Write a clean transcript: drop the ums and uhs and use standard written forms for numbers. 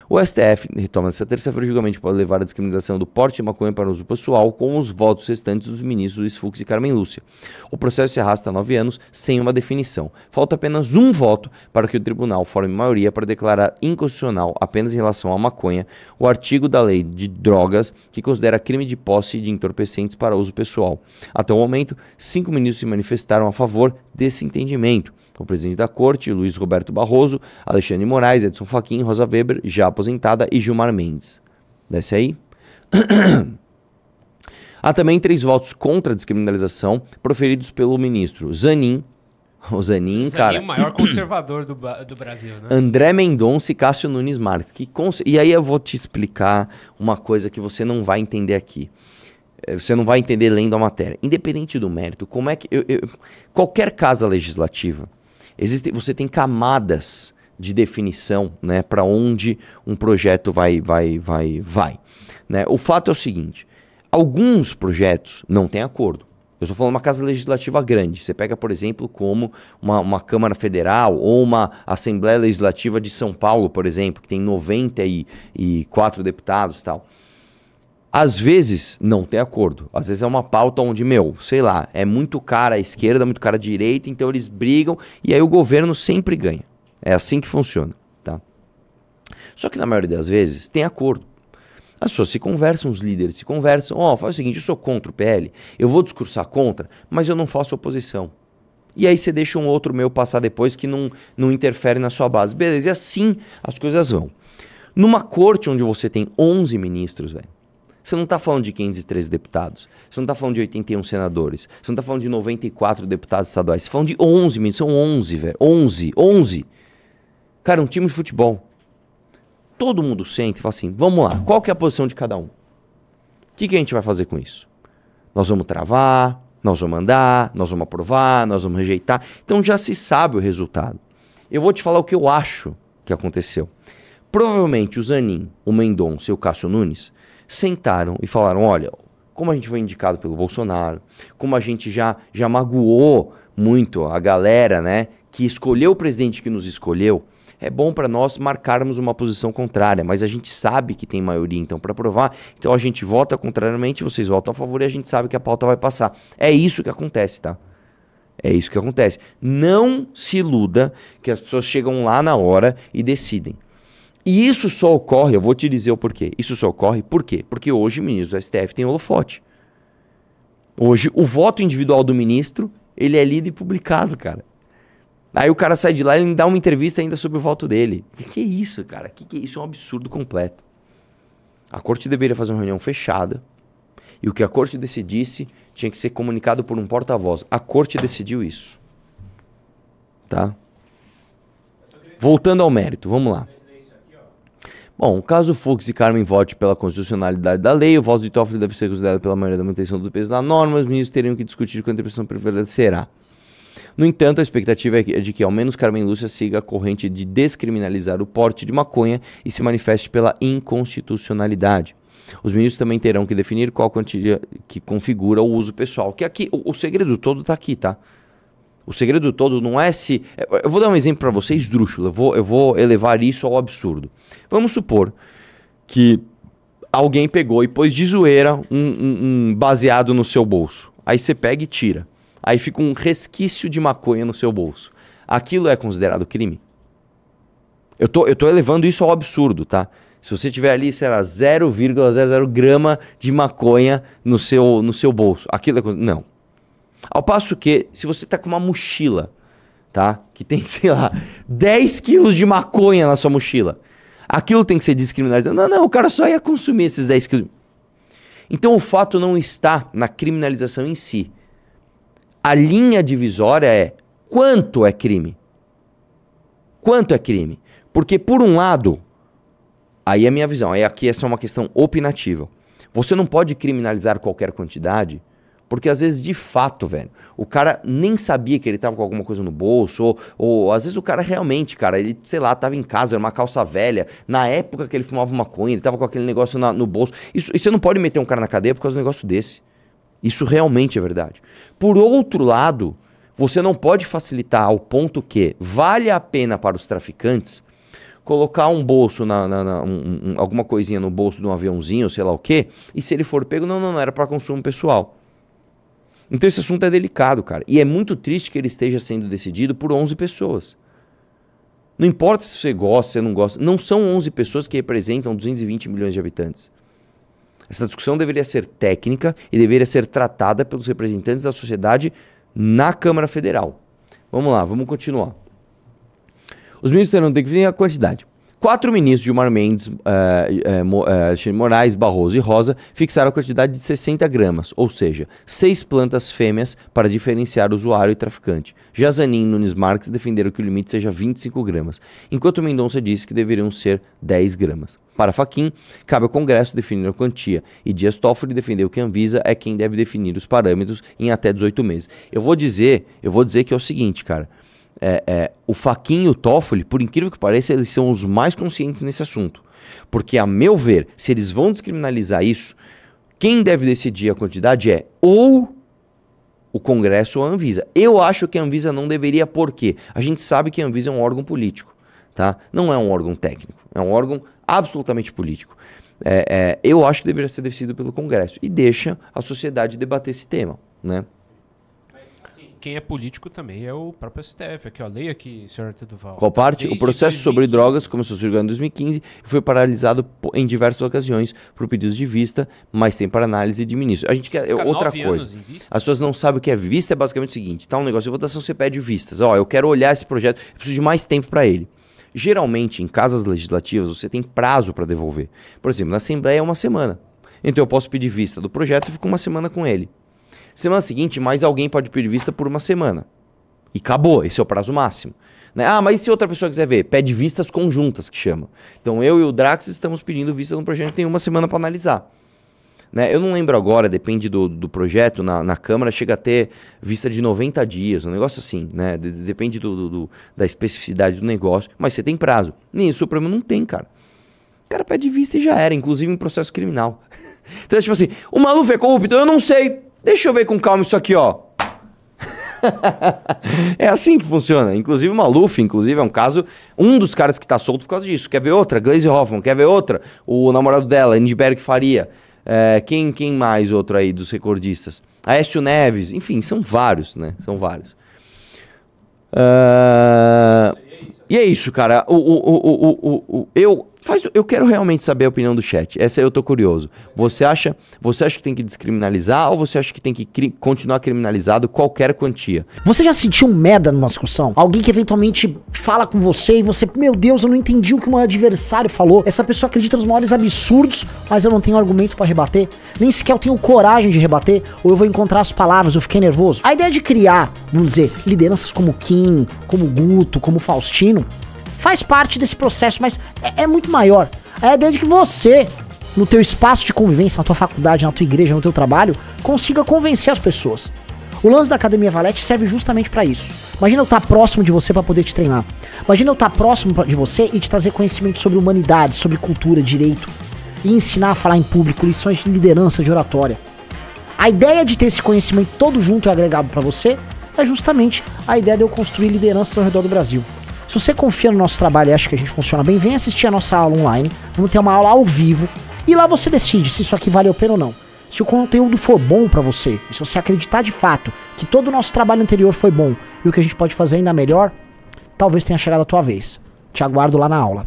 O STF retoma nesta terça-feira o julgamento pode levar a descriminalização do porte de maconha para uso pessoal com os votos restantes dos ministros Luiz Fux e Carmen Lúcia. O processo se arrasta há 9 anos sem uma definição. Falta apenas um voto para que o tribunal forme maioria para declarar inconstitucional, apenas em relação à maconha, o artigo da lei de drogas que considera crime de posse de entorpecentes para uso pessoal. Até o momento, 5 ministros se manifestaram a favor desse entendimento. O presidente da corte, Luiz Roberto Barroso, Alexandre de Moraes, Edson Fachin, Rosa Weber, já aposentada, e Gilmar Mendes. Desce aí. Há também 3 votos contra a descriminalização proferidos pelo ministro Zanin. O Zanin, cara... o maior conservador do Brasil, né? André Mendonça e Cássio Nunes Marques. E aí eu vou te explicar uma coisa que você não vai entender aqui. Você não vai entender lendo a matéria. Independente do mérito, como é que... qualquer casa legislativa, você tem camadas de definição, né, para onde um projeto vai. Né? O fato é o seguinte, alguns projetos não têm acordo. Eu estou falando de uma casa legislativa grande. Você pega, por exemplo, como uma Câmara Federal ou uma Assembleia Legislativa de São Paulo, por exemplo, que tem 94 deputados e tal. Às vezes não tem acordo. Às vezes é uma pauta onde, sei lá, é muito cara à esquerda, muito cara à direita, então eles brigam e aí o governo sempre ganha. É assim que funciona, tá? Só que na maioria das vezes tem acordo. As pessoas se conversam, os líderes se conversam. Faz o seguinte, eu sou contra o PL, eu vou discursar contra, mas eu não faço oposição. E aí você deixa um outro meu passar depois que não interfere na sua base. Beleza, e assim as coisas vão. Numa corte onde você tem 11 ministros, velho, você não está falando de 513 deputados. Você não está falando de 81 senadores. Você não está falando de 94 deputados estaduais. Você está falando de 11 ministros. São 11, velho. 11. Cara, um time de futebol. Todo mundo sente e fala assim, vamos lá, qual que é a posição de cada um? O que a gente vai fazer com isso? Nós vamos travar, nós vamos andar, nós vamos aprovar, nós vamos rejeitar. Então já se sabe o resultado. Eu vou te falar o que eu acho que aconteceu. Provavelmente o Zanin, o Mendonça e o Cássio Nunes sentaram e falaram, olha, como a gente foi indicado pelo Bolsonaro, como a gente já magoou muito a galera, né, que escolheu o presidente que nos escolheu, é bom para nós marcarmos uma posição contrária, mas a gente sabe que tem maioria então para aprovar, então a gente vota contrariamente, vocês votam a favor e a gente sabe que a pauta vai passar. É isso que acontece, tá? É isso que acontece. Não se iluda que as pessoas chegam lá na hora e decidem. E isso só ocorre, eu vou te dizer o porquê. Isso só ocorre por quê? Porque hoje o ministro do STF tem holofote. Hoje o voto individual do ministro, ele é lido e publicado, cara. Aí o cara sai de lá e ele me dá uma entrevista ainda sobre o voto dele. Que é isso, cara? Que é isso? É um absurdo completo. A corte deveria fazer uma reunião fechada e o que a corte decidisse tinha que ser comunicado por um porta-voz. A corte decidiu isso. Tá? Voltando ao mérito, vamos lá. Bom, caso Fux e Carmen vote pela constitucionalidade da lei, o voto de Toffoli deve ser considerado pela maioria da manutenção do peso da norma, os ministros teriam que discutir quanto a interpretação prevalecerá. No entanto, a expectativa é de que ao menos Carmen Lúcia siga a corrente de descriminalizar o porte de maconha e se manifeste pela inconstitucionalidade. Os ministros também terão que definir qual quantia que configura o uso pessoal. Que aqui, o segredo todo está aqui, tá? O segredo todo não é se... Eu vou dar um exemplo para você, esdrúxulo. Eu vou elevar isso ao absurdo. Vamos supor que alguém pegou e pôs de zoeira um baseado no seu bolso. Aí você pega e tira. Aí fica um resquício de maconha no seu bolso. Aquilo é considerado crime? Eu tô elevando isso ao absurdo, tá? Se você tiver ali, será 0,00 grama de maconha no seu bolso. Aquilo é... Não. Ao passo que, se você tá com uma mochila, tá? Que tem, sei lá, 10 quilos de maconha na sua mochila. Aquilo tem que ser descriminalizado. Não, o cara só ia consumir esses 10 quilos. Então o fato não está na criminalização em si. A linha divisória é quanto é crime. Quanto é crime? Porque por um lado, aí é a minha visão, aí aqui essa é uma questão opinativa. Você não pode criminalizar qualquer quantidade, porque às vezes, de fato, velho, o cara nem sabia que ele tava com alguma coisa no bolso, ou às vezes o cara realmente, cara, ele, sei lá, tava em casa, era uma calça velha, na época que ele fumava maconha, ele tava com aquele negócio no bolso. Isso, e você não pode meter um cara na cadeia por causa de um negócio desse. Isso realmente é verdade. Por outro lado, você não pode facilitar ao ponto que vale a pena para os traficantes colocar um bolso, alguma coisinha no bolso de um aviãozinho, sei lá o quê, e se ele for pego, não era para consumo pessoal. Então esse assunto é delicado, cara. E é muito triste que ele esteja sendo decidido por 11 pessoas. Não importa se você gosta, se você não gosta. Não são 11 pessoas que representam 220 milhões de habitantes. Essa discussão deveria ser técnica e deveria ser tratada pelos representantes da sociedade na Câmara Federal. Vamos lá, vamos continuar. Os ministros terão que definir a quantidade. 4 ministros, Gilmar Mendes, Alexandre Moraes, Barroso e Rosa, fixaram a quantidade de 60 gramas, ou seja, 6 plantas fêmeas para diferenciar usuário e traficante. Já Zanin e Nunes Marques defenderam que o limite seja 25 gramas, enquanto Mendonça disse que deveriam ser 10 gramas. Para Fachin, cabe ao Congresso definir a quantia, e Dias Toffoli defendeu que a Anvisa é quem deve definir os parâmetros em até 18 meses. Eu vou dizer que é o seguinte, cara. O Fachin e o Toffoli, por incrível que pareça, eles são os mais conscientes nesse assunto. Porque, a meu ver, se eles vão descriminalizar isso, quem deve decidir a quantidade é ou o Congresso ou a Anvisa. Eu acho que a Anvisa não deveria, porque a gente sabe que a Anvisa é um órgão político, tá? Não é um órgão técnico, é um órgão absolutamente político. Eu acho que deveria ser decidido pelo Congresso e deixa a sociedade debater esse tema, né? Quem é político também é o próprio STF. Aqui, ó, leia aqui, senhor Duval. Qual parte? O processo sobre drogas começou a julgar em 2015 e foi paralisado em diversas ocasiões por pedidos de vista, mas tem para análise de ministro. A gente quer outra coisa. As pessoas não sabem o que é vista, é basicamente o seguinte: tá um negócio de votação, você pede vistas. Ó, eu quero olhar esse projeto, eu preciso de mais tempo para ele. Geralmente, em casas legislativas, você tem prazo para devolver. Por exemplo, na Assembleia é 1 semana. Então eu posso pedir vista do projeto e fico 1 semana com ele. Semana seguinte, mais alguém pode pedir vista por 1 semana. E acabou, esse é o prazo máximo. Né? Ah, mas e se outra pessoa quiser ver? Pede vistas conjuntas, que chama. Então eu e o Drax estamos pedindo vista no projeto que tem 1 semana para analisar. Né? Eu não lembro agora, depende do projeto, na Câmara chega a ter vista de 90 dias, um negócio assim. Né? Depende da especificidade do negócio, mas você tem prazo. Nem o Supremo não tem, cara. O cara pede vista e já era, inclusive em processo criminal. Então, tipo assim, o Maluf é corrupto? Eu não sei. Deixa eu ver com calma isso aqui, ó. É assim que funciona. Inclusive o Maluf, é um caso, um dos caras que tá solto por causa disso. Quer ver outra? Gleisi Hoffmann. Quer ver outra? O namorado dela, Lindbergh Faria. Quem mais outro aí dos recordistas? Aécio Neves. Enfim, são vários, né? São vários. E é isso, cara. Eu quero realmente saber a opinião do chat. Essa eu tô curioso. Você acha que tem que descriminalizar ou você acha que tem que continuar criminalizado qualquer quantia? Você já sentiu um merda numa discussão? Alguém que eventualmente fala com você e você, meu Deus, eu não entendi o que o meu adversário falou. Essa pessoa acredita nos maiores absurdos, mas eu não tenho argumento pra rebater. Nem sequer eu tenho coragem de rebater, ou eu vou encontrar as palavras, eu fiquei nervoso. A ideia de criar, vamos dizer, lideranças como Kim, como Guto, como Faustino, faz parte desse processo, mas é muito maior. É a ideia de que você, no teu espaço de convivência, na tua faculdade, na tua igreja, no teu trabalho, consiga convencer as pessoas. O lance da Academia Valete serve justamente pra isso. Imagina eu estar próximo de você pra poder te treinar. Imagina eu estar próximo de você e te trazer conhecimento sobre humanidade, sobre cultura, direito. E ensinar a falar em público, lições de liderança, de oratória. A ideia de ter esse conhecimento todo junto e agregado pra você é justamente a ideia de eu construir liderança ao redor do Brasil. Se você confia no nosso trabalho e acha que a gente funciona bem, vem assistir a nossa aula online. Vamos ter uma aula ao vivo. E lá você decide se isso aqui vale a pena ou não. Se o conteúdo for bom pra você, e se você acreditar de fato que todo o nosso trabalho anterior foi bom e o que a gente pode fazer ainda melhor, talvez tenha chegado a tua vez. Te aguardo lá na aula.